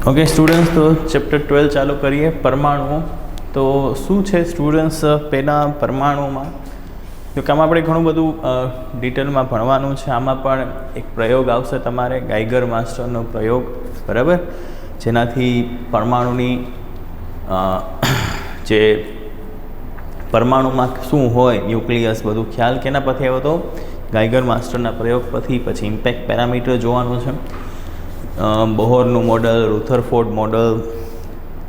Okay students, તો chapter 12 ચાલુ કરીએ. પરમાણુઓ. તો શું છે સ્ટુડન્ટ્સ પહેલાં પરમાણુમાં? તો કે આમાં આપણે ઘણું બધું ડિટેલમાં ભણવાનું છે. આમાં પણ એક પ્રયોગ આવશે તમારે, ગાઈગર માસ્ટરનો પ્રયોગ, બરાબર, જેનાથી પરમાણુની જે પરમાણુમાં શું હોય, ન્યુક્લિયસ, બધું ખ્યાલ કેના પરથી આવ્યો હતો? ગાઈગર માસ્ટરના પ્રયોગ પરથી. પછી ઇમ્પેક્ટ પેરામીટર જોવાનું છે, બોહરનું મોડલ, રુથરફોર્ડ મોડલ,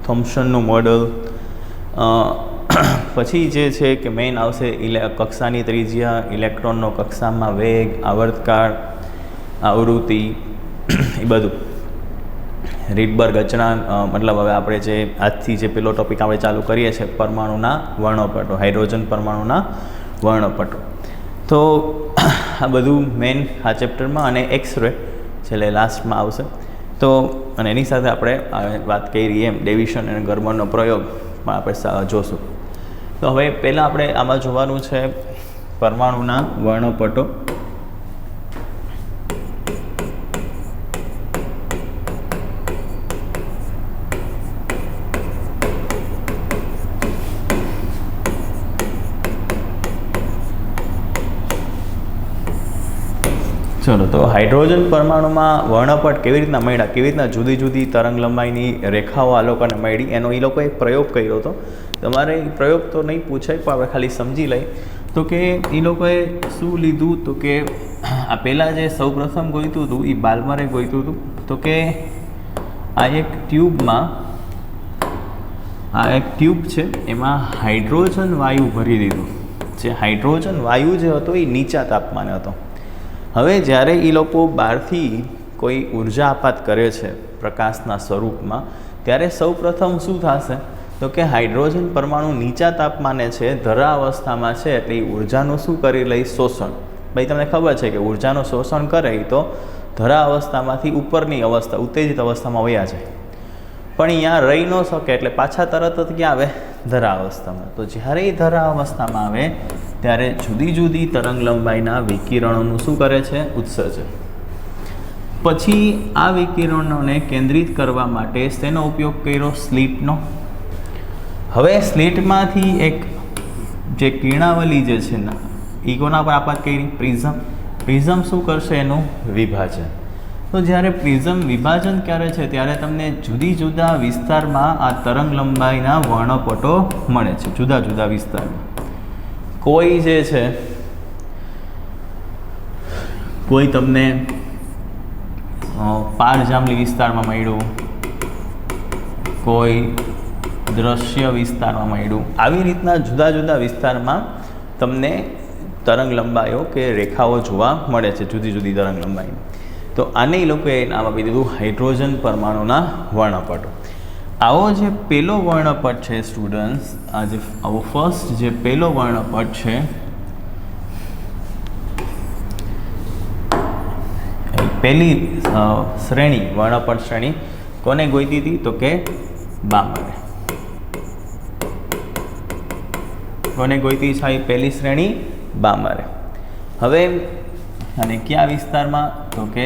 થોમ્સનનું મોડલ. પછી જે છે કે મેઇન આવશે કક્ષાની ત્રિજ્યા, ઇલેક્ટ્રોનનો કક્ષામાં વેગ, આવર્તકાળ, આવૃત્તિ, એ બધું. રીડબર્ગ અચળાંક, મતલબ હવે આપણે જે આજથી જે પેલો ટોપિક આપણે ચાલુ કરીએ છીએ, પરમાણુના વર્ણપટો, હાઇડ્રોજન પરમાણુના વર્ણપટો. તો આ બધું મેઇન આ ચેપ્ટરમાં, અને એક્સરે છેલ્લે લાસ્ટમાં આવશે. તો અને એની સાથે આપણે વાત કરી એમ ડેવિશન અને ગરમરનો પ્રયોગ પણ આપણે જોશું. તો હવે પહેલાં આપણે આમાં જોવાનું છે પરમાણુના વર્ણપટો. ચલો, તો હાઇડ્રોજન પરમાણુમાં વર્ણપટ કેવી રીતના મળ્યા, કેવી રીતના જુદી જુદી તરંગ લંબાઈની રેખાઓ આ લોકોને મળી, એનો એ લોકોએ પ્રયોગ કર્યો હતો. તમારે પ્રયોગ તો નહીં પૂછાય, પણ આપણે ખાલી સમજી લઈએ. તો કે એ લોકોએ શું લીધું, તો કે આ પહેલાં જે સૌપ્રથમ ગોઈતું હતું એ બાલ્મરે ગોઈતું હતું. તો કે આ એક ટ્યુબ છે, એમાં હાઇડ્રોજન વાયુ ભરી દીધું. જે હાઇડ્રોજન વાયુ જે હતો એ નીચા તાપમાને હતો. હવે જ્યારે એ લોકો બહારથી કોઈ ઉર્જા આપાત કરે છે પ્રકાશના સ્વરૂપમાં, ત્યારે સૌપ્રથમ શું થશે, તો કે હાઇડ્રોજન પરમાણુ નીચા તાપમાને છે, ધરા અવસ્થામાં છે, એટલે એ ઉર્જાનું શું કરી લે? શોષણ. ભાઈ તમને ખબર છે કે ઉર્જાનું શોષણ કરે તો ધરા અવસ્થામાંથી ઉપરની અવસ્થા, ઉત્તેજિત અવસ્થામાં વયા જાય. પણ અહીંયા રહી ન શકે, એટલે પાછા તરત જ ક્યાં આવે? ધરા અવસ્થામાં. તો જ્યારે એ ધરા અવસ્થામાં આવે ત્યારે જુદી જુદી તરંગ લંબાઈના વિકિરણોનું શું કરે છે? ઉત્સર્જન. પછી આ વિકિરણોને કેન્દ્રિત કરવા માટે શેનો ઉપયોગ કર્યો? સ્લિટનો. હવે સ્લિટમાંથી એક જે કિરણાવલી જે છે ને, એ કોના પર આપાત કરી? પ્રિઝમ. પ્રિઝમ શું કરશે? એનું વિભાજન. તો જ્યારે પ્રિઝમ વિભાજન કરે છે ત્યારે તમને જુદી જુદા વિસ્તારમાં આ તરંગ લંબાઈના વર્ણપટો મળે છે, જુદા જુદા વિસ્તારમાં. કોઈ જે છે, કોઈ તમને પારજાંબલી વિસ્તારમાં મળ્યું, કોઈ દ્રશ્ય વિસ્તારમાં મળ્યું. આવી રીતના જુદા જુદા વિસ્તારમાં તમને તરંગ લંબાઈઓ કે રેખાઓ જોવા મળે છે, જુદી જુદી તરંગ લંબાઈની. તો આને એ લોકોએ નામ આપી દીધું હાઇડ્રોજન પરમાણુના વર્ણપટો. આવો જે પહેલો વર્ણપટ છે સ્ટુડન્ટ્સ, આવો ફર્સ્ટ જે પહેલો વર્ણપટ છે, પહેલી શ્રેણી, વર્ણપટ શ્રેણી કોને ગોઈતી હતી? તો કે બામરે. કોને ગોઈતી છે પહેલી શ્રેણી? બામરે. હવે અને કયા વિસ્તારમાં? તો કે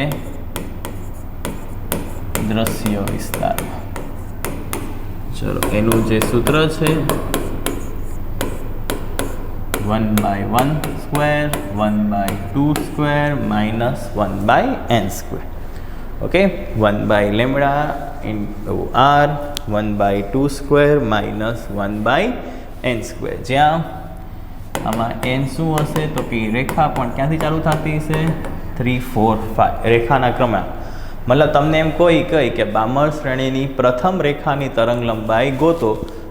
દ્રશ્ય વિસ્તારમાં. ચલો, એનું જે સૂત્ર છે 1/1² 1/2² -1/n². Okay, 1/λ × r 1/2² -1/n². જ્યાં આમાં n શું હશે? તો કે રેખા પણ ક્યાંથી ચાલુ થતી હશે? 3, 4, 5 રેખાના ક્રમમાં. મતલબ તમને એમ કહી કે બામર શ્રેણીની પ્રથમ રેખાની તરંગ લંબાઈ ગોતો,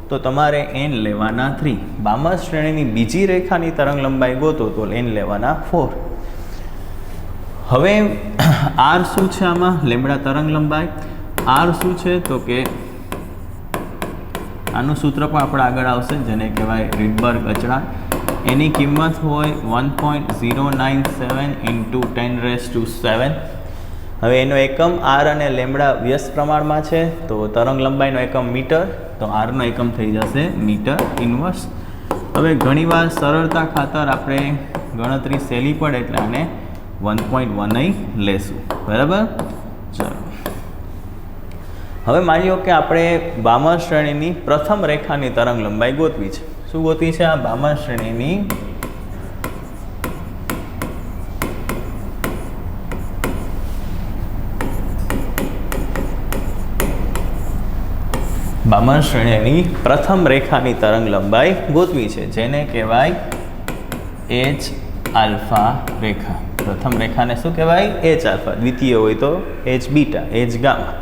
તો તમારે n લેવાના 3. બામર શ્રેણીની બીજી રેખાની તરંગ લંબાઈ ગોતો તો n લેવાના 4. હવે r શું છે આમાં? લેમ્બડા તરંગ લંબાઈ. r શું છે? તો કે આનું સૂત્ર પણ આપણે આગળ આવશે, જેને કહેવાય રીડબર્ગ અચળાંક. એની કિંમત હોય 1.097 × 10⁻⁷. હવે એનો એકમ r અને લેમ્બડા વ્યસ્ત પ્રમાણમાં છે, તો તરંગ લંબાઈનો એકમ મીટર, તો rનો એકમ થઈ જશે મીટર ઇન્વર્સ. હવે ઘણીવાર સરળતા ખાતર આપણે ગણતરી સહેલી પડે એટલે આને 1.1 લેશું, બરાબર. ચલો, હવે માની લો કે આપણે બામણ શ્રેણીની પ્રથમ રેખાની તરંગ લંબાઈ ગોતવી છે. શું ગોતવી છે? આ બામણ શ્રેણીની પ્રથમ રેખાની તરંગ લંબાઈ ગોતવી છે, જેને કહેવાય એચ આલ્ફા રેખા. પ્રથમ રેખાને શું કહેવાય? H alpha. દ્વિતીય હોય તો એચ બીટા, એચ ગામા.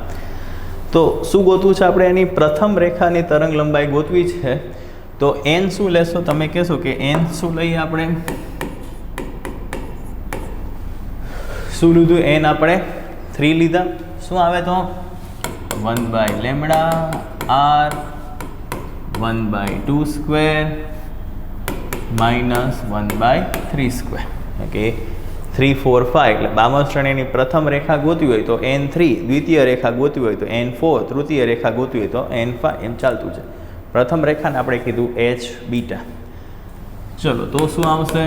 તો શું ગોતવું છે આપણે? એની પ્રથમ રેખાની તરંગ લંબાઈ ગોતવી છે. તો એન શું લેશો? તમે કહેશો કે એન શું લઈએ આપણે? શું લીધું? એન આપણે 3 લીધા. શું આવે તો 1/λ r 1/2 સ્ક્વેર માઇનસ 1/3 ઓકે. 3 4 5 એટલે બામણ શ્રેણીની પ્રથમ રેખા ગોતવી હોય તો n3, દ્વિતીય રેખા ગોતવી હોય તો n4, તૃતીય રેખા ગોતવી હોય તો n5, એમ ચાલતું છે. પ્રથમ રેખાને આપણે કીધું h બીટા. ચલો તો શું આવશે?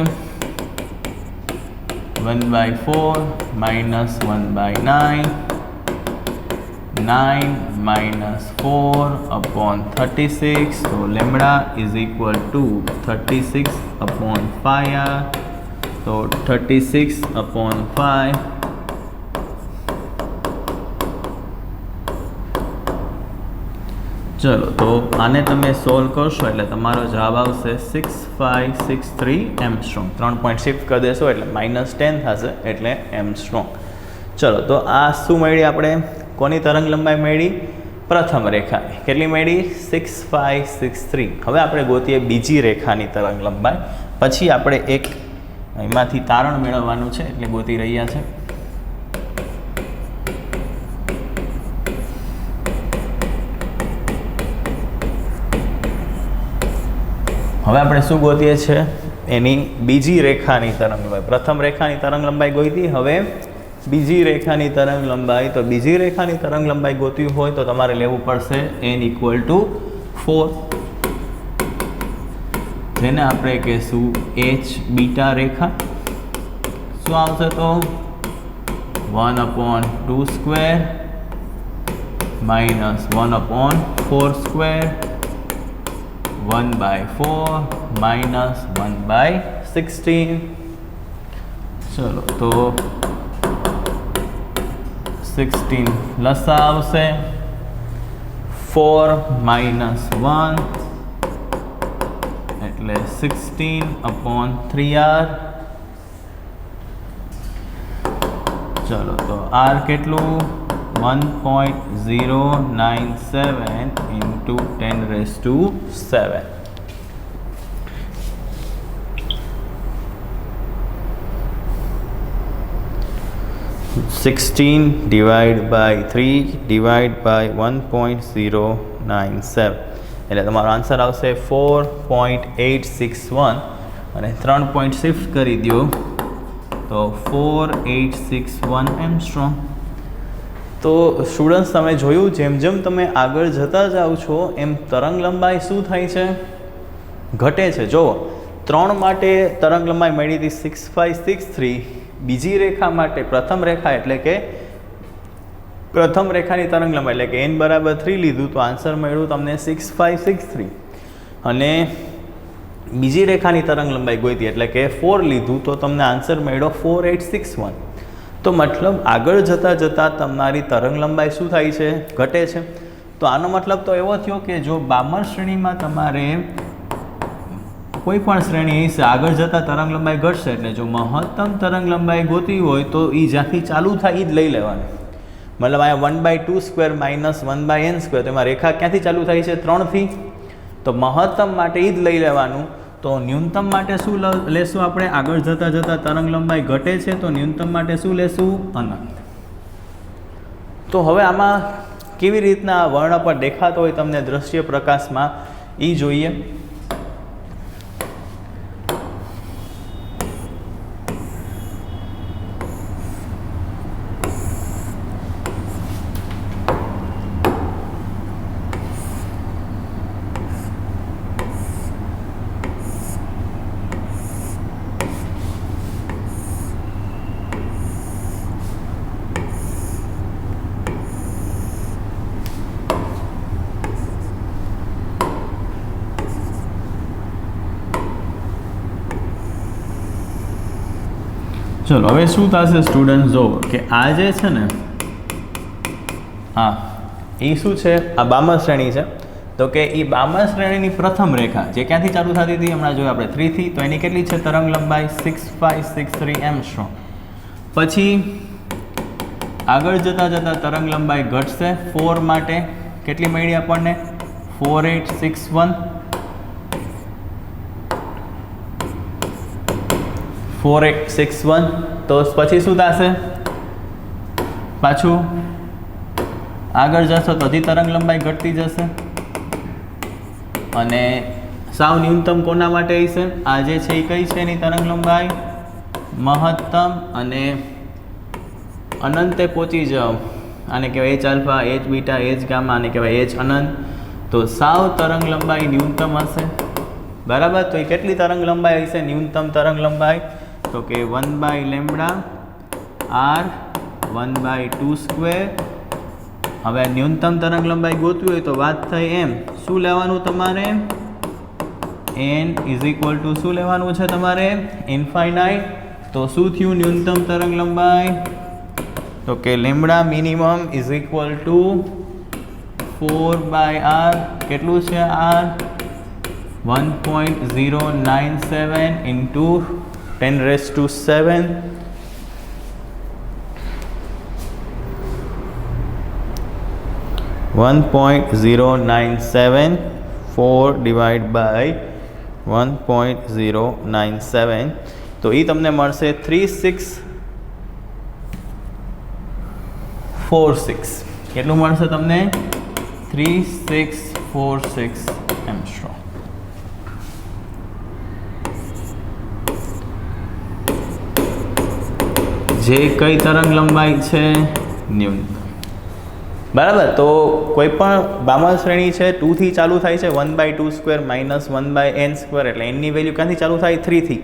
1/4 minus 1/9, 9 minus 4/36. So lambda is equal to 36/5r. So 36/5. ચલો તો આને તમે સોલ્વ કરશો એટલે તમારો જવાબ આવશે 6563 એમસ્ટ્રોંગ. 3 પોઈન્ટ શિફ્ટ કરી દેશો એટલે -10 થશે, એટલે એમસ્ટ્રોંગ. ચલો તો આ શું મળી આપણે? કોની તરંગ લંબાઈ મળી? પ્રથમ રેખાની. કેટલી મળી? 6563. હવે આપણે ગોતીએ બીજી રેખાની તરંગ લંબાઈ. પછી આપણે એક એમાંથી તારણ મેળવવાનું છે, એટલે ગોતી રહ્યા છે. હવે આપણે શું ગોતીએ છીએ? એની બીજી રેખાની તરંગ લંબાઈ. પ્રથમ રેખાની તરંગ લંબાઈ ગોતી. હવે બીજી રેખાની તરંગ લંબાઈ. તો બીજી રેખાની તરંગ લંબાઈ ગોતવી હોય તો તમારે લેવું પડશે n = 4, જેને આપણે કહીશું h બીટા રેખા. શું આવશે તો 1/2 સ્ક્વેર માઇનસ 1/4 સ્ક્વેર 1/4 માઇનસ 1/16. ચલો તો 16 લસા આવશે. 4 minus 1 એટલે 16/3r. ચલો તો r કેટલું? 1.097 into 10⁻⁷. (16/3 / 1.097) એટલે તમારો આન્સર આવશે 4.861 અને 3 પોઈન્ટ શિફ્ટ કરી દો તો 4861 એમસ્ટ્રોંગ. તો સ્ટુડન્ટ્સ, તમે જોયું જેમ જેમ તમે આગળ જતા જાઓ છો એમ તરંગ લંબાઈ શું થાય છે? ઘટે છે. જુઓ, 3 માટે તરંગ લંબાઈ મળી હતી 6563. બીજી રેખા માટે પ્રથમ રેખા એટલે કે પ્રથમ રેખાની તરંગ લંબાઈ એટલે કે n = 3 લીધું તો આન્સર મળ્યું તમને 6563. અને બીજી રેખાની તરંગ લંબાઈ ગોતી એટલે કે 4 લીધું તો તમને આન્સર મળ્યો 4861. તો મતલબ આગળ જતાં જતાં તમારી તરંગ લંબાઈ શું થાય છે? ઘટે છે. તો આનો મતલબ તો એવો થયો કે જો બામણ શ્રેણીમાં તમારે કોઈ પણ શ્રેણી હશે, આગળ જતાં તરંગ લંબાઈ ઘટશે. એટલે જો મહત્તમ તરંગ લંબાઈ ગોતવી હોય તો એ જ્યાંથી ચાલુ થાય એ જ લઈ લેવાનું. મતલબ અહીંયા 1/2 સ્ક્વેર માઇનસ 1/n સ્ક્વેર, તો એમાં રેખા ક્યાંથી ચાલુ થાય છે? 3થી. તો મહત્તમ માટે એ જ લઈ લેવાનું. તો ન્યૂનતમ માટે શું લેશું આપણે? આગળ જતાં જતાં તરંગ લંબાઈ ઘટે છે તો ન્યૂનતમ માટે શું લેશું? અનંત. તો હવે આમાં કેવી રીતના વર્ણ પર દેખાતો હોય તમને દ્રશ્ય પ્રકાશમાં એ જોઈએ. ચલો હવે શું થશે સ્ટુડન્ટ, જો કે આ જે છે ને, હા એ શું છે, આ બામર શ્રેણી છે, તો કે એ બામર શ્રેણીની પ્રથમ રેખા જે ક્યાંથી ચાલુ થતી હતી, હમણાં જોયું આપણે 3 થી, તો એની કેટલી છે તરંગ લંબાઈ 6563 એંગસ્ટ્રોમ. પછી આગળ જતાં જતાં તરંગ લંબાઈ ઘટશે 4 માટે, કેટલી મળી આપણને 4861. તો પછી શું થશે, પાછું આગળ જશો તો હજી તરંગ લંબાઈ ઘટતી જશે, અને સાવ ન્યૂનતમ કોના માટે હશે, આ જે છે એ કઈ છે એની તરંગ લંબાઈ મહત્તમ, અને અનંતે પહોંચી જાઓ, આને કહેવાય H alpha, H beta, H gamma, આને કહેવાય એચ અનંત. તો સાવ તરંગ લંબાઈ ન્યૂનતમ હશે, બરાબર. તો એ કેટલી તરંગ લંબાઈ હશે, ન્યૂનતમ તરંગ લંબાઈ, તો કે 1/λ r 1/2². હવે ન્યૂનતમ તરંગ લંબાઈ ગોતવી હોય તો વાત થઈ એમ, શું લેવાનું તમારે, n = શું લેવાનું છે તમારે, ઇન્ફાઇનાઇટ. તો શું થયું ન્યૂનતમ તરંગ લંબાઈ, તો કે λ_minimum = 4/r, કેટલું છે r 1.097 × 10⁻⁷. (1.097) 4/1.097, તો એ તમને મળશે 3646. કેટલું મળશે તમને, 3646 એંગસ્ટ્રોમ. જે કઈ તરંગ લંબાઈ છે, ન્યૂનતમ, બરાબર. તો કોઈ પણ બામર શ્રેણી છે 2 થી ચાલુ થાય છે, 1/2² -1/n², એટલે એની વેલ્યુ ક્યાંથી ચાલુ થાય, 3 થી.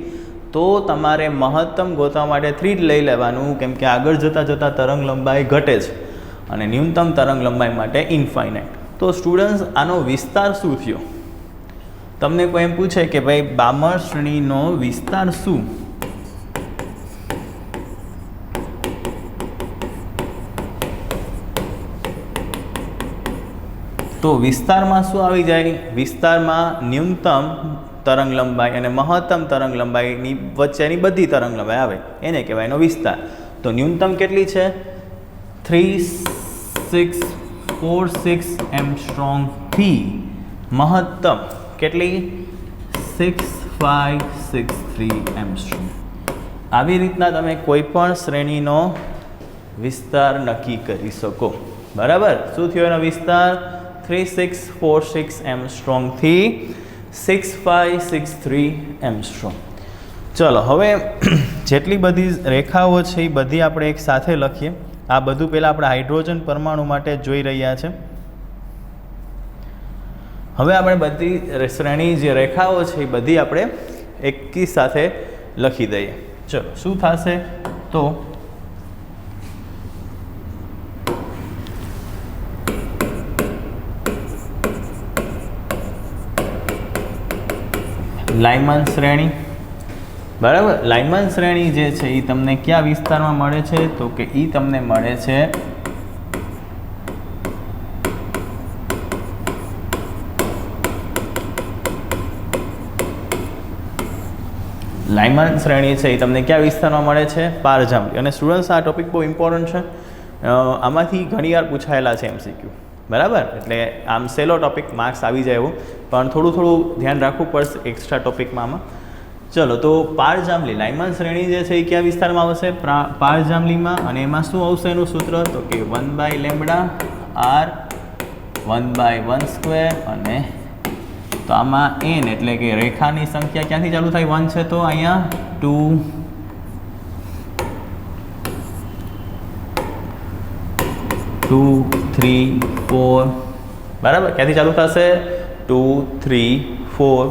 તો તમારે મહત્તમ ગોતવા માટે 3 જ લઈ લેવાનું, કેમ કે આગળ જતાં જતાં તરંગ લંબાઈ ઘટે છે, અને ન્યૂનતમ તરંગ લંબાઈ માટે ઇન્ફાઇનાઇટ. તો સ્ટુડન્ટ્સ આનો વિસ્તાર શું થયો, તમને કોઈ એમ પૂછે કે ભાઈ બામર શ્રેણીનો વિસ્તાર શું, તો વિસ્તારમાં શું આવી જાય, વિસ્તારમાં ન્યૂનતમ તરંગ લંબાઈ અને મહત્તમ તરંગ લંબાઈની વચ્ચેની બધી તરંગ લંબાઈ આવે, એને કહેવાય એનો વિસ્તાર. તો ન્યૂનતમ કેટલી છે, 3646 એંગસ્ટ્રોમ થી મહત્તમ કેટલી, 6563 એંગસ્ટ્રોમ. આવી રીતના તમે કોઈ પણ શ્રેણીનો વિસ્તાર નક્કી કરી શકો, બરાબર. શું થયો એનો વિસ્તાર, 3646 એંગસ્ટ્રોમ થી 6563 એંગસ્ટ્રોમ. ચલો હવે જેટલી બધી રેખાઓ છે એ બધી આપણે એક સાથે લખીએ. આ બધું પહેલાં આપણે હાઇડ્રોજન પરમાણુ માટે જોઈ રહ્યા છે. હવે આપણે બધી શ્રેણી જે રેખાઓ છે એ બધી આપણે એકી સાથે લખી દઈએ. ચલો શું થશે, તો લાઇમન શ્રેણી, બરાબર. લાઇમન શ્રેણી જે છે એ તમને કયા વિસ્તારમાં મળે છે, તો કે એ તમને મળે છે લાઇમન શ્રેણી છે એ તમને કયા વિસ્તારમાં મળે છે, પારજાંબલી. અને સ્ટુડન્ટ્સ આ ટોપિક બહુ ઇમ્પોર્ટન્ટ છે, આમાંથી ઘણીવાર પૂછાયેલા છે MCQ, બરાબર. એટલે આમ સહેલો ટોપિક, માર્ક્સ આવી જાય એવું, પણ થોડું ધ્યાન રાખવું પડશે એક્સ્ટ્રા ટોપિકમાં આમાં. ચલો તો પારજાંબલી લાઇમન શ્રેણી જે છે એ કયા વિસ્તારમાં આવશે, પારજાંબલીમાં. અને એમાં શું આવશે એનું સૂત્ર, તો કે 1/λ r 1/1². અને તો આમાં n એટલે કે રેખાની સંખ્યા ક્યાંથી ચાલુ થાય, 1 છે તો અહીંયા 2 2 3 4, બરાબર. ક્યાંથી ચાલુ થશે, 2 3 4.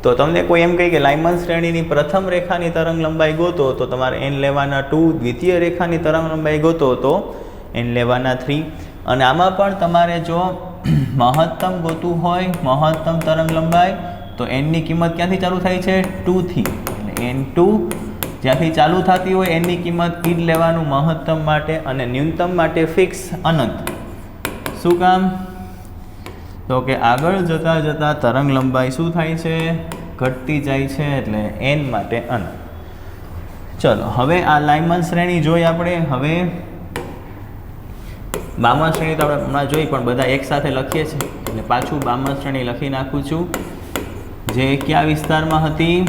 તો તમને કોઈ એમ કહે કે લાઇમન શ્રેણીની પ્રથમ રેખાની તરંગ લંબાઈ ગોતો, તો તમારે n લેવાના 2. દ્વિતીય રેખાની તરંગ લંબાઈ ગોતો તો n લેવાના 3. અને આમાં પણ તમારે જો મહત્તમ ગોતવું હોય, મહત્તમ તરંગ લંબાઈ, તો n ની કિંમત ક્યાંથી ચાલુ થાય છે, 2 થી. એટલે n2 જ્યાંથી ચાલુ થતી હોય એની કિંમત ઈ જ લેવાનું મહત્તમ માટે, અને ન્યૂનતમ માટે ફિક્સ અનંત. શું કામ? તો કે આગળ જતાં જતાં તરંગ લંબાઈ શું થાય છે? ઘટતી જાય છે, એટલે n માટે અનંત. ચલો હવે આ લાઇમન શ્રેણી જોઈ આપણે. હવે બામણ શ્રેણી તો આપણે હમણાં જોઈ, પણ બધા એકસાથે લખીએ છીએ એટલે પાછું બામણ શ્રેણી લખી નાખું છું, જે કયા વિસ્તારમાં હતી?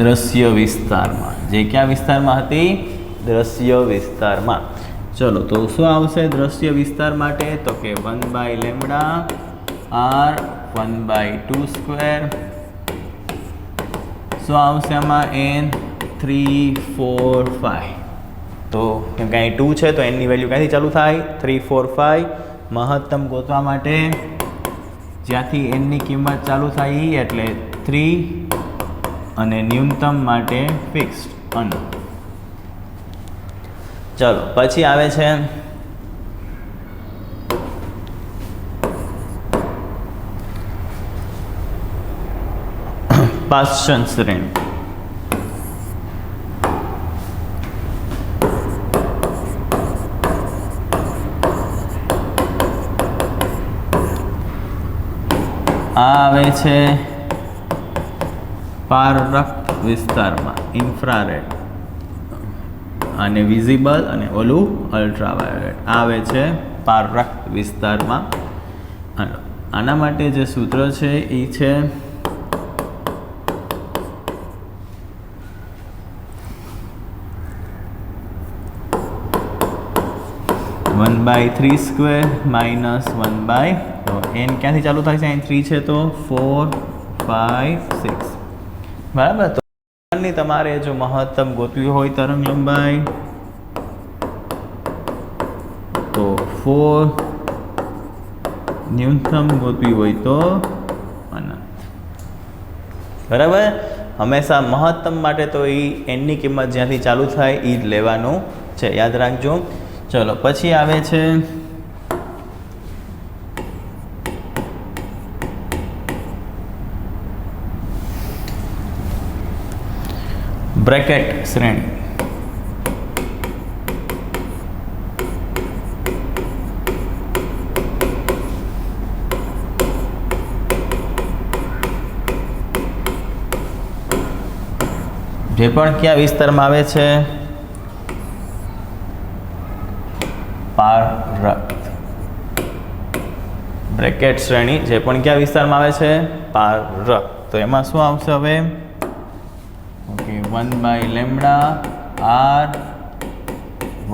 દ્રશ્ય વિસ્તારમાં. જે કયા વિસ્તારમાં હતી? દ્રશ્ય વિસ્તારમાં. ચલો તો શું આવશે દ્રશ્ય વિસ્તાર માટે? તો કે 1/λ r 1/2 સ્ક્વેર. શું આવશે આમાં? n 3 4 5. તો કેમ કે અહીં 2 છે તો એનની વેલ્યુ ક્યાંથી ચાલુ થાય? 3 4 5. મહત્તમ ગોતવા માટે જ્યાંથી એનની કિંમત ચાલુ થાય એટલે 3, અને ન્યૂનતમ માટે ફિક્સ્ડ અનંત. ચલો પછી આવે છે પાશ્ચન શ્રેણી. આ આવે છે પારરક્ત વિસ્તારમાં, ઇન્ફ્રારેડ, અને વિઝિબલ, અને ઓલું અલ્ટ્રાવાયોલેટ. આવે છે પારરક્ત વિસ્તારમાં. આના માટે જે સૂત્ર છે એ છે 1/3 સ્ક્વેર માઇનસ 1/, તો n ક્યાંથી ચાલુ થાય છે? અહીં 3 છે તો 4 5 6. બરાબર. તો તમારે જો મહત્તમ ગોતવી હોય તરંગ લંબાઈ તો 4, ન્યૂનતમ ગોતવી હોય તો અનંત. બરાબર. હંમેશા મહત્તમ માટે તો એ એનની કિંમત જ્યાંથી ચાલુ થાય એ જ લેવાનું છે, યાદ રાખજો. ચલો પછી આવે છે બ્રેકેટ શ્રેણી. જે પણ કયા વિસ્તારમાં આવે છે? પારરક્ત. બ્રેકેટ શ્રેણી જે પણ કયા વિસ્તારમાં આવે છે? પારરક્ત. તો એમાં શું આવશે હવે? Okay, 1/λ r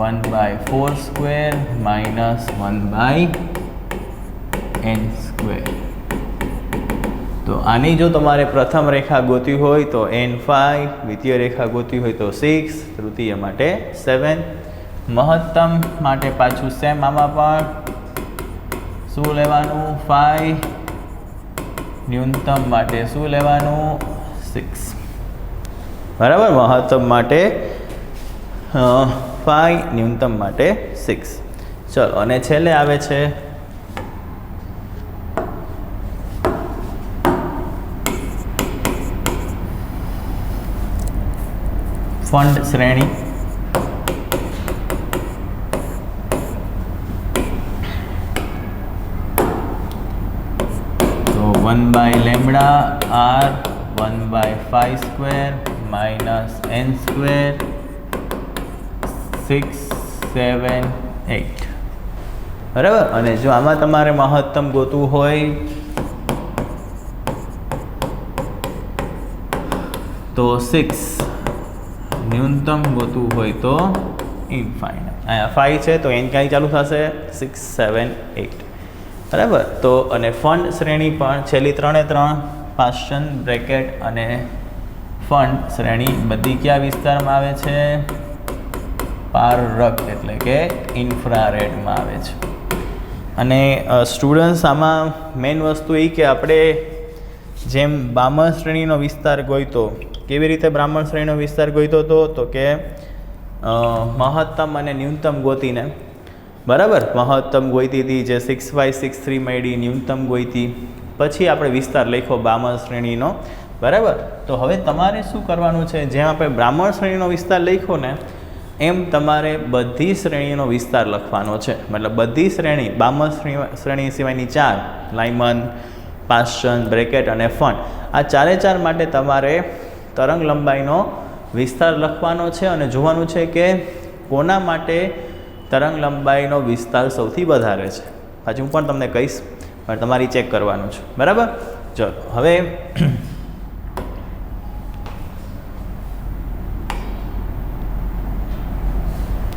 1/4 square minus 1/n square. તો આની જો તમારે પ્રથમ રેખા ગોતવી હોય તો n5, દ્વિતીય રેખા ગોતવી હોય તો 6, તૃતીય માટે 7. મહત્તમ માટે પાછું સેમ આમાં પણ શું લેવાનું? 5. ન્યૂનતમ માટે શું લેવાનું? 6. બરાબર. મહત્તમ માટે 5, ન્યૂનતમ માટે 6. ચલો અને છેલ્લે આવે છે ફંડ શ્રેણી. તો 1/λ r 1/5 square minus n square 6 7 8. બરાબર. અને જો આમાં તમારે મહત્તમ ગોતવું હોય તો 6, ન્યૂનતમ ગોતવું હોય તો ઇનફાઇનાઇટ. અહીંયા 5 છે તો n ક્યાંય ચાલુ થશે? 6 7 8. બરાબર. તો અને ફંડ શ્રેણી પણ છેલ્લી 3 પાશ્ચન, બ્રેકેટ અને ફંડ શ્રેણી બધી કયા વિસ્તારમાં આવે છે? પારરક્ત એટલે કે ઇન્ફ્રારેડમાં આવે છે. અને સ્ટુડન્ટ્સ આમાં મેઇન વસ્તુ એ કે આપણે જેમ બામણ શ્રેણીનો વિસ્તાર ગોઈતો, કેવી રીતે બ્રાહ્મણ શ્રેણીનો વિસ્તાર ગોઈતો હતો? તો કે મહત્તમ અને ન્યૂનતમ ગોતીને બરાબર, મહત્તમ ગોઈતી હતી જે 6/63 મળી, ન્યૂનતમ ગોઈતી, પછી આપણે વિસ્તાર લખ્યો બ્રાહ્મણ શ્રેણીનો, બરાબર. તો હવે તમારે શું કરવાનું છે, જેમ આપણે બ્રાહ્મણ શ્રેણીનો વિસ્તાર લખ્યો ને એમ તમારે બધી શ્રેણીનો વિસ્તાર લખવાનો છે. મતલબ બધી શ્રેણી, બ્રાહ્મણ શ્રેણી સિવાયની 4, લાયમન, પાસ્ચન, બ્રેકેટ અને ફન, આ ચારે ચાર માટે તમારે તરંગ લંબાઈનો વિસ્તાર લખવાનો છે અને જોવાનું છે કે કોના માટે તરંગ લંબાઈનો વિસ્તાર સૌથી વધારે છે. પછી હું પણ તમને કહીશ, પણ તમારી ચેક કરવાનું છે, બરાબર. ચલો હવે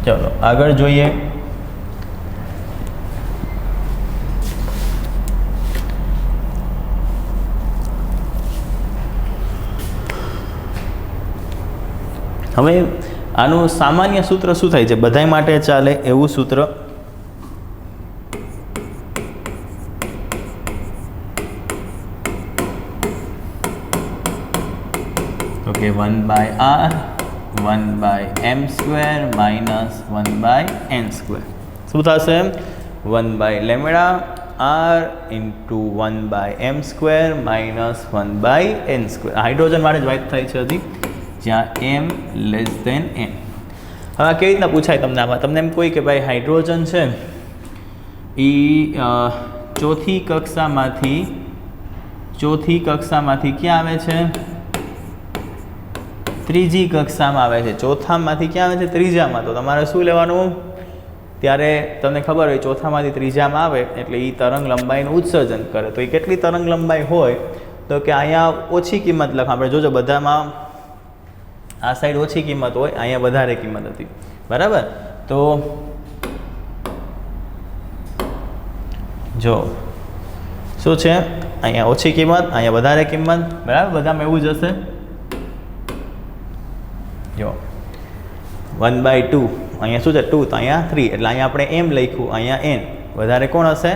ચલો આગળ જોઈએ. હવે આનું સામાન્ય સૂત્ર શું થાય છે, બધાય માટે ચાલે એવું સૂત્ર. Okay, 1/r 1/m² minus 1/n². શું થશે? 1/λ r into 1/m² minus 1/n². Hydrogen માટે જ વાત થાય છે હજી, જ્યાં m લેસ ધેન n. હવે આ કેવી રીતના પૂછાય તમને? આમાં તમને એમ કોઈ કે ભાઈ હાઇડ્રોજન છે એ ચોથી કક્ષામાંથી ક્યાં આવે છે? ત્રીજી કક્ષામાં આવે છે. ચોથામાંથી ક્યાં આવે છે? ત્રીજામાં. તો તમારે શું લેવાનું? ત્યારે તમને ખબર હોય ચોથામાંથી ત્રીજામાં આવે એટલે એ તરંગ લંબાઈનું ઉત્સર્જન કરે. તો એ કેટલી તરંગ લંબાઈ હોય? તો કે અહીંયા ઓછી કિંમત લખ. આપણે જોજો બધામાં આ સાઈડ ઓછી કિંમત હોય, અહીંયા વધારે કિંમત હતી, બરાબર. તો જો શું છે, અહીંયા ઓછી કિંમત, અહીંયા વધારે કિંમત, બરાબર. બધામાં એવું જ હશે. જો 1/2, અહીંયા શું છે 2, તો અહીંયા 3, એટલે અહીંયા આપણે m લખ્યું, અહીંયા n. વધારે કોણ હશે?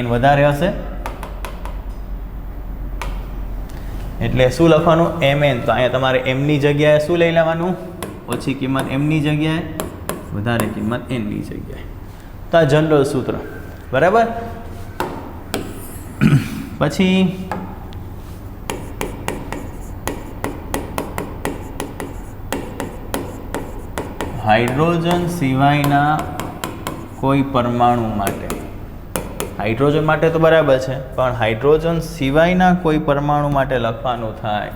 n વધારે હશે. એટલે શું લખવાનું? mn. તો અહીંયા તમારે mની જગ્યાએ શું લઈ લેવાનું? ઓછી કિંમત mની જગ્યાએ, વધારે કિંમત nની જગ્યાએ. તો આ જનરલ સૂત્ર, બરાબર. પછી હાઇડ્રોજન સિવાયના કોઈ પરમાણુ માટે, હાઇડ્રોજન માટે તો બરાબર છે, પણ હાઇડ્રોજન સિવાયના કોઈ પરમાણુ માટે લખવાનું થાય.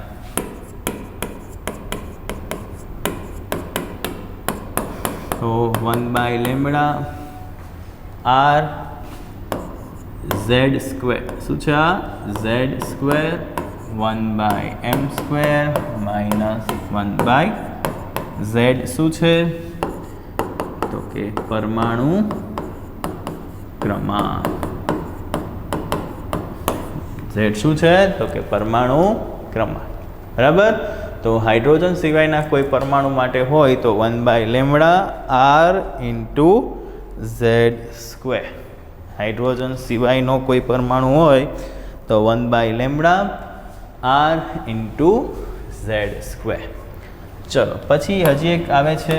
તો 1/λ r z². શું છે આ? z² 1/m² minus 1/z. શું છે? તો કે પરમાણુ ક્રમાંક. z શું છે? તો કે પરમાણુ ક્રમાંક, બરાબર. તો હાઇડ્રોજન સિવાયના કોઈ પરમાણુ માટે હોય તો 1/λ r ઇન્ટુ z². હાઇડ્રોજન સિવાયનો કોઈ પરમાણુ હોય તો 1/λ r ઇન્ટુ z². ચલો પછી હજી એક આવે છે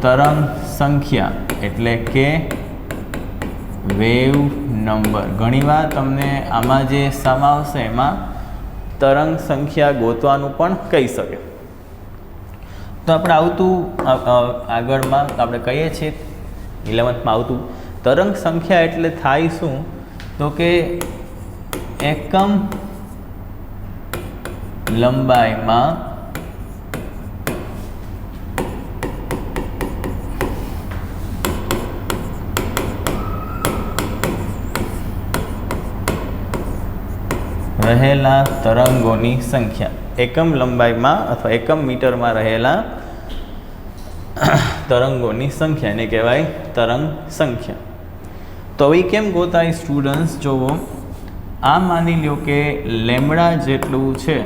તરંગ સંખ્યા, એટલે કે વેવ નંબર. ઘણીવાર તમને આમાં જે સમ આવશે એમાં તરંગ સંખ્યા ગોતવાનું પણ કહી શકે. તો આપણે આવતું આગળમાં આપણે કહીએ છીએ 11થમાં આવતું તરંગ સંખ્યા એટલે થાય શું? તો કે એકમ લંબાઈમાં રહેલા તરંગોની સંખ્યા. એકમ લંબાઈમાં અથવા એકમ મીટરમાં રહેલા તરંગોની સંખ્યા એને કહેવાય તરંગ સંખ્યા. તો હવે કેમ ગોતાય સ્ટુડન્ટ્સ? જોવો, આ માની લ્યો કે લેમ્બડા જેટલું છે,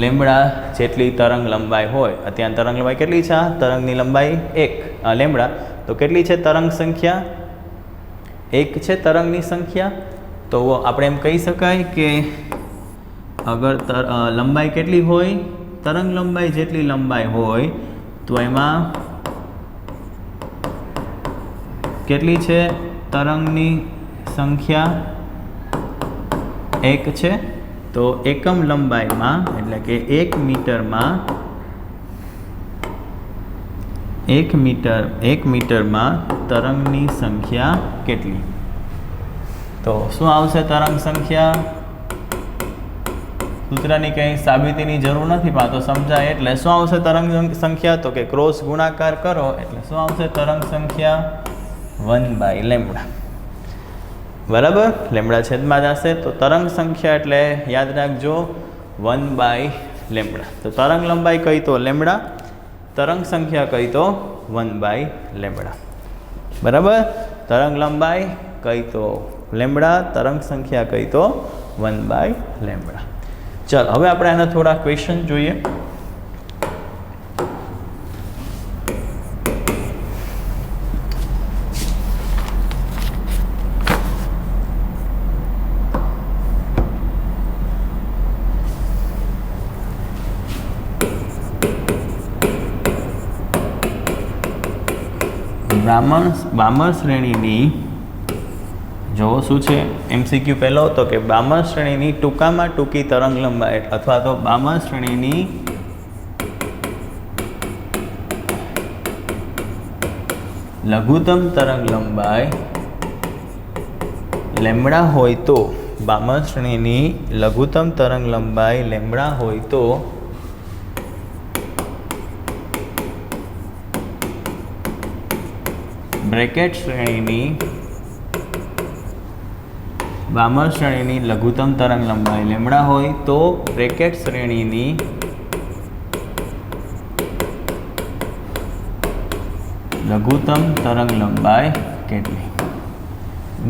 લેમ્બડા જેટલી તરંગ લંબાઈ હોય. અત્યારે તરંગ લંબાઈ કેટલી છે? આ તરંગની લંબાઈ 1 લેમ્બડા. તો કેટલી છે તરંગ સંખ્યા? 1 છે તરંગની સંખ્યા. તો આપણે એમ કહી શકાય કે અગર લંબાઈ કેટલી હોય? તરંગ લંબાઈ જેટલી લંબાઈ હોય તો એમાં કેટલી છે? તરંગની સંખ્યા 1 છે. તો એકમ લંબાઈમાં એટલે કે 1 મીટરમાં તરંગની સંખ્યા કેટલી? તો શું આવશે તરંગ સંખ્યા? સૂત્રની કંઈ સાબિતીની જરૂર નથી, પણ તો સમજાય એટલે શું આવશે તરંગ સંખ્યા? તો કે ક્રોસ ગુણાકાર કરો એટલે શું આવશે તરંગ સંખ્યા? 1/λ. બરાબર, લેમડા છેદમાં જશે તો તરંગ સંખ્યા એટલે યાદ રાખજો 1/λ. તો તરંગ લંબાઈ કઈ તો લેમડા, તરંગ સંખ્યા કઈ તો 1/λ. બરાબર, તરંગ લંબાઈ કઈ તો લેમડા, તરંગ સંખ્યા કઈ તો 1/λ. ચાલો હવે આપણે આના થોડા ક્વેશ્ચન જોઈએ. બામર શ્રેણીની જો શું છે MCQ પહેલો તો કે બામર શ્રેણીની ટૂંકામાં ટૂંકી તરંગ લંબાઈ અથવા તો બામર શ્રેણીની લઘુત્તમ તરંગ લંબાઈ લેમડા હોય તો, બામર શ્રેણીની લઘુત્તમ તરંગ લંબાઈ લેમડા હોય તો બ્રેકેટ શ્રેણીની બામર શ્રેણીની લઘુત્તમ તરંગ લંબાઈ લેમડા હોય તો બ્રેકેટ શ્રેણીની લઘુત્તમ તરંગ લંબાઈ કેટલી?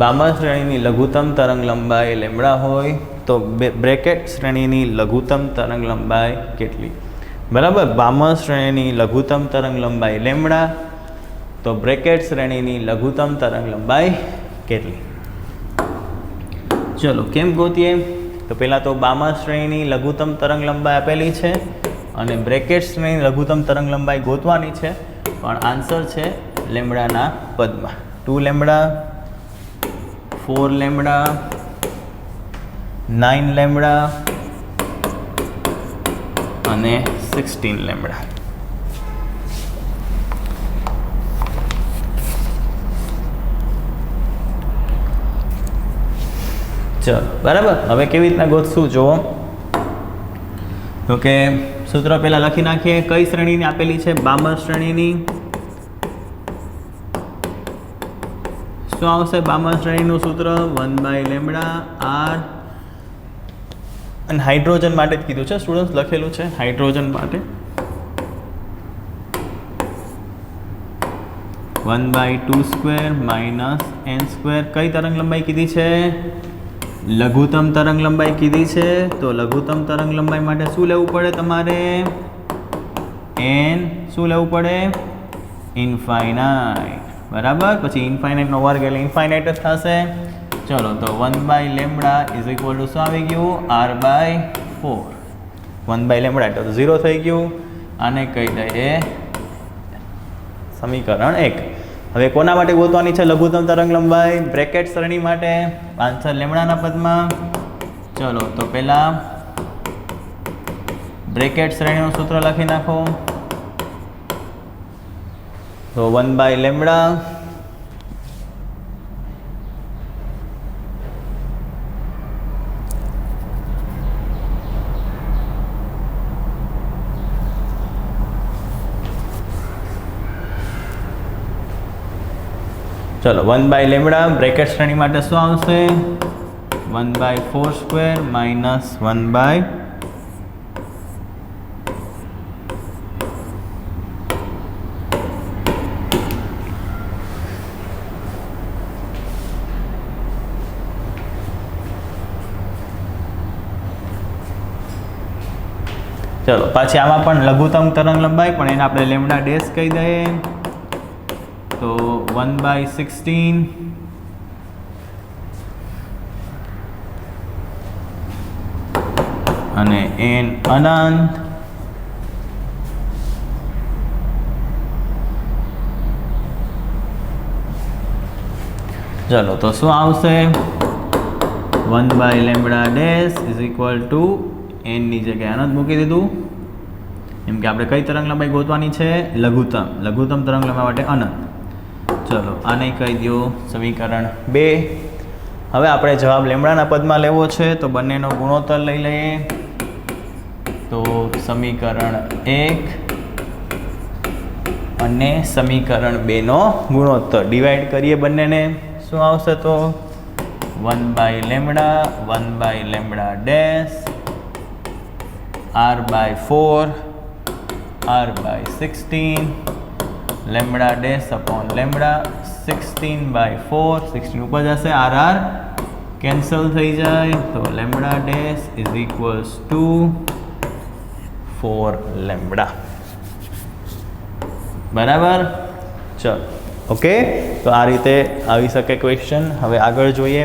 બામર શ્રેણીની લઘુત્તમ તરંગ લંબાઈ લેમડા હોય તો બ્રેકેટ શ્રેણીની લઘુત્તમ તરંગ લંબાઈ કેટલી? બરાબર, બામર શ્રેણીની લઘુત્તમ તરંગ લંબાઈ લેમડા તો બ્રેકેટ શ્રેણીની લઘુત્તમ તરંગ લંબાઈ કેટલી? ચલો કેમ ગોતીએ? તો પહેલાં તો બામર શ્રેણીની લઘુત્તમ તરંગ લંબાઈ આપેલી છે અને બ્રેકેટ શ્રેણીની લઘુત્તમ તરંગ લંબાઈ ગોતવાની છે, પણ આન્સર છે લેમડાના પદમાં. 2 લેમડા, 4 લેમડા, 9 લેમડા અને 16 લેમડા. ચલો બરાબર, હવે કેવી રીતના ગોતશું જુઓ. તો કે સૂત્ર પહેલાં લખી નાખીએ. કઈ શ્રેણીની આપેલી છે? બામર શ્રેણીની. શું આવશે બામર શ્રેણીનું સૂત્ર? 1/λ r. અને હાઇડ્રોજન માટે જ કીધું છે સ્ટુડન્ટ્સ, લખેલું છે હાઇડ્રોજન માટે 1/2² - n². કઈ તરંગ લંબાઈ કીધી છે? લઘુત્તમ તરંગ લંબાઈ કીધી છે. તો લઘુત્તમ તરંગ લંબાઈ માટે શું લેવું પડે તમારે? n. શું લેવું પડે? ઇન્ફાઇનાઇટ. બરાબર, પછી ઇન્ફાઇનાઇટનો વર્ગ એટલે ઇન્ફાઇનાઇટ જ થશે. ચલો તો 1/λ = શું આવી ગયું? r/4. 1/λ એટલે તો 0 થઈ ગયું. આને કહી દઈએ સમીકરણ 1. હવે કોના માટે ગોતવાની છે લઘુત્તમ તરંગ લંબાઈ? બ્રેકેટ શ્રેણી માટે. આન્સર લેમડાના પદમાં. ચલો તો પહેલાં બ્રેકેટ શ્રેણીનું સૂત્ર લખી નાખો. તો 1/λ ચલો 1/λ બ્રેકેટ શ્રેણી માટે શું આવશે? 1/4² - 1/. ચલો પછી આમાં પણ લઘુત્તમ તરંગ લંબાઈ, પણ એને આપણે લેમડા ડેશ કહી દઈએ. તો 1/16 અને n અનંત ચલો તો શું આવશે 1/λ ડેશ ઇઝ ઇક્વલ ટુ એનની જગ્યાએ અનંત મૂકી દીધું, એમ કે આપણે કઈ તરંગ લંબાઈ ગોતવાની છે? લઘુત્તમ તરંગ લંબાઈ માટે અનંત. ચલો આને કહી દો સમીકરણ 2. હવે આપણે જવાબ લેમડાના પદમાં લેવો છે તો બંનેનો ગુણોત્તર લઈ લઈએ. તો સમીકરણ 1 અને સમીકરણ 2 નો ગુણોત્તર ડિવાઈડ કરીએ બંનેને. શું આવશે? તો 1/λ dash r/4 r/16 lambda dash upon lambda 16/4 16 ઉપર જશે, r કેન્સલ થઈ જાય તો lambda dash is equals to 4 lambda. બરાબર. ચલો ઓકે, તો આ રીતે આવી શકે ક્વેશ્ચન. હવે આગળ જોઈએ.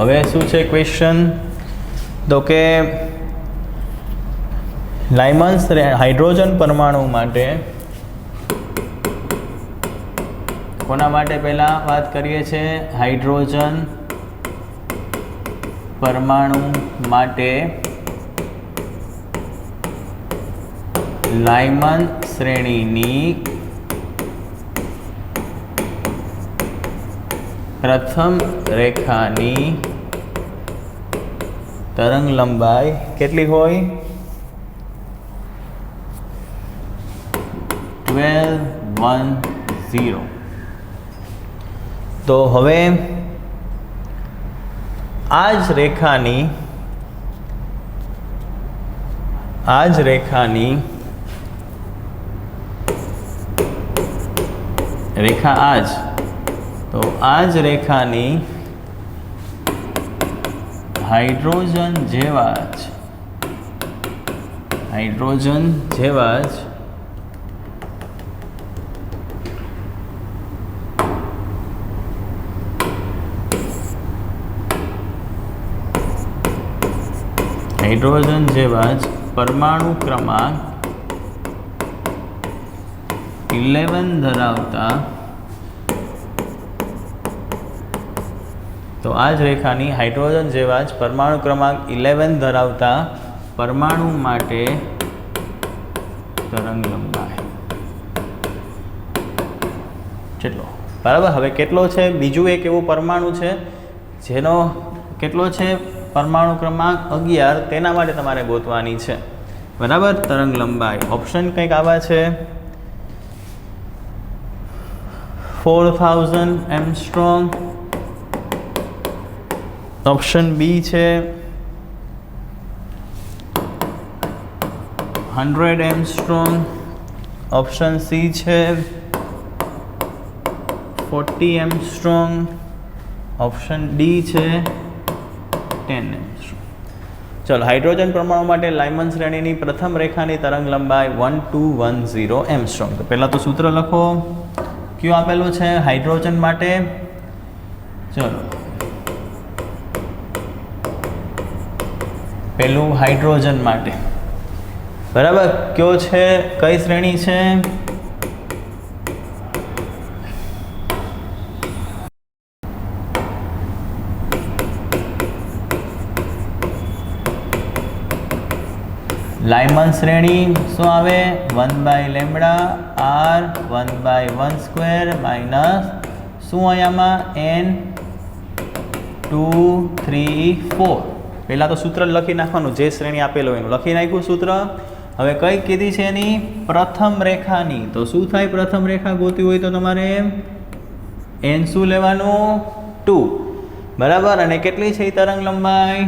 હવે શું છે ક્વેશ્ચન? તો કે લાઇમન્સ હાઇડ્રોજન પરમાણુ માટે, કોના માટે પહેલાં વાત કરીએ છીએ? હાઇડ્રોજન પરમાણુ માટે લાઇમન શ્રેણીની પ્રથમ રેખાની તરંગ લંબાઈ કેટલી હોય? 1210. તો હવે આ જ રેખાની રેખા આ જ, તો આ જ રેખાની હાઇડ્રોજન જેવા જ હાઇડ્રોજન જેવા જ પરમાણુ ક્રમાંક 11 ધરાવતા, તો આ જ રેખાની હાઇડ્રોજન જેવા જ પરમાણુ ક્રમાંક 11 ધરાવતા પરમાણુ માટે તરંગ લંબાઈ કેટલો? બરાબર. હવે કેટલો છે? બીજું એક એવું પરમાણુ છે જેનો કેટલો છે? પરમાણુ ક્રમાંક 11, તેના માટે તમારે ગોતવાની છે. બરાબર. તરંગ લંબાઈ ઓપ્શન કંઈક આવા છે: 4000 એંગસ્ટ્રોમ, ઓપ્શન બી છે 100 એંગસ્ટ્રોમ, ઓપ્શન સી છે 40 એંગસ્ટ્રોમ, ઓપ્શન ડી છે 10 એંગસ્ટ્રોમ. ચલો, હાઇડ્રોજન પરમાણુ માટે લાઇમન શ્રેણીની પ્રથમ રેખાની તરંગ લંબાઈ 1210 એંગસ્ટ્રોમ. તો પહેલાં તો સૂત્ર લખો. કયું આપેલું છે હાઇડ્રોજન માટે? ચલો, પેલું હાઇડ્રોજન માટે. બરાબર. કયો છે? કઈ શ્રેણી છે? લાઇમન શ્રેણી શું આવે? 1/λ r 1/1² માઇનસ શું અહીંયામાં n 2 3 4. પહેલાં તો સૂત્ર લખી નાખવાનું, જે શ્રેણી આપેલો એનું લખી નાખ્યું સૂત્ર. હવે કઈ કીધી છે એની? પ્રથમ રેખાની. તો શું થાય? પ્રથમ રેખા ગોતી હોય તો તમારે n શું લેવાનું? 2. બરાબર. અને કેટલી છે તરંગ લંબાઈ?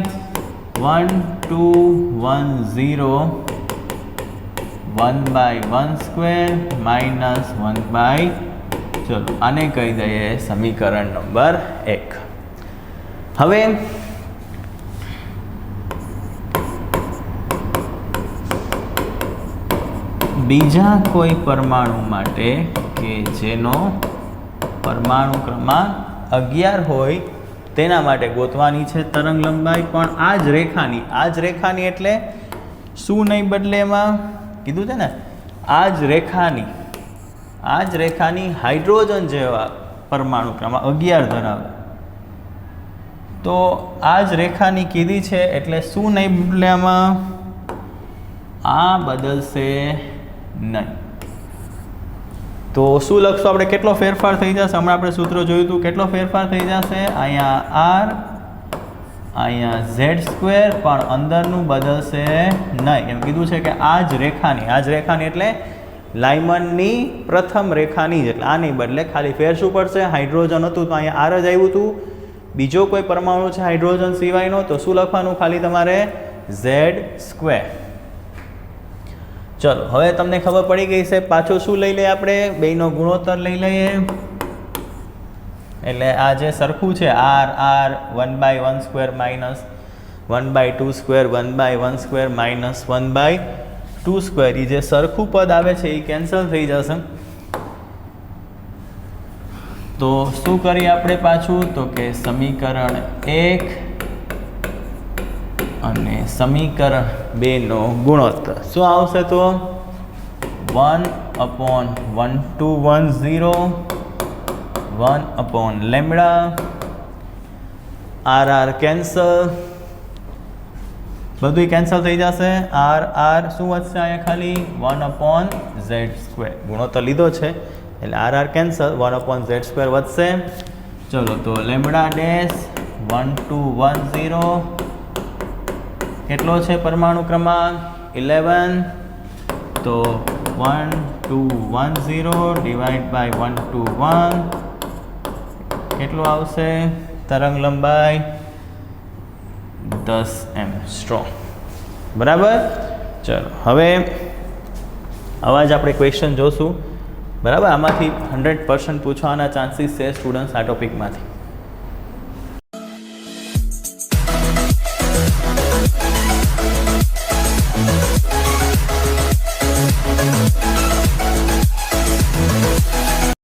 1210 1/1² માઇનસ 1/4. ચલો આને કહી દઈએ સમીકરણ નંબર 1. હવે બીજા કોઈ પરમાણુ માટે કે જેનો પરમાણુ ક્રમાંક 11 હોય તેના માટે ગોતવાની છે તરંગ લંબાઈ, પણ આ જ રેખાની એટલે શું નહીં બદલે, એમાં કીધું છે ને આ જ રેખાની હાઇડ્રોજન જેવા પરમાણુ ક્રમાંક 11 ધરાવે, તો આ જ રેખાની કીધી છે એટલે શું નહીં બદલે, આમાં આ બદલશે નહીં. તો શું લખશું આપણે, કેટલો ફેરફાર થઈ જશે, હમણાં આપણે સૂત્ર જોયું હતું, કેટલો ફેરફાર થઈ જશે, અહીંયા r અહીંયા z², પણ અંદરનું બદલશે નહીં. એમ કીધું છે કે આ જ રેખાની એટલે લાઇમનની પ્રથમ રેખાની જ, એટલે આ નહીં બદલે, ખાલી ફેર શું પડશે, હાઇડ્રોજન હતું તો અહીંયા r જ આવ્યું હતું, બીજો કોઈ પરમાણુ છે હાઇડ્રોજન સિવાયનો તો શું લખવાનું, ખાલી તમારે z². ચલો હવે તમને ખબર પડી ગઈ છે, પાછું શું લઈ લઈએ આપણે, બેયનો ગુણોત્તર લઈ લઈએ, એટલે આ જે સરખું છે r 1/1² માઇનસ 1/2² 1/1² માઇનસ 1/2², એ જે સરખું પદ આવે છે એ કેન્સલ થઈ જશે. તો શું કરીએ આપણે પાછું, તો કે સમીકરણ 1 અને સમીકરણ 2 નો ગુણોત્તર શું આવશે, તો 1/1210 1/λ, r કેન્સલ, બધું કેન્સલ થઈ જશે, r શું વધશે અહીંયા ખાલી 1/z², ગુણોત્તર લીધો છે એટલે r કેન્સલ, 1/z² વધશે. ચલો તો λ ડેશ 1210 કેટલો છે પરમાણુ ક્રમાંક 11, તો 1210 ડિવાઈડ બાય 121 કેટલું આવશે, તરંગ લંબાઈ 10 એંગસ્ટ્રોમ. બરાબર. ચલો હવે આવા જ આપણે ક્વેશ્ચન જોશું. બરાબર, આમાંથી 100% પૂછવાના ચાન્સીસ છે સ્ટુડન્ટ્સ આ ટોપિકમાંથી.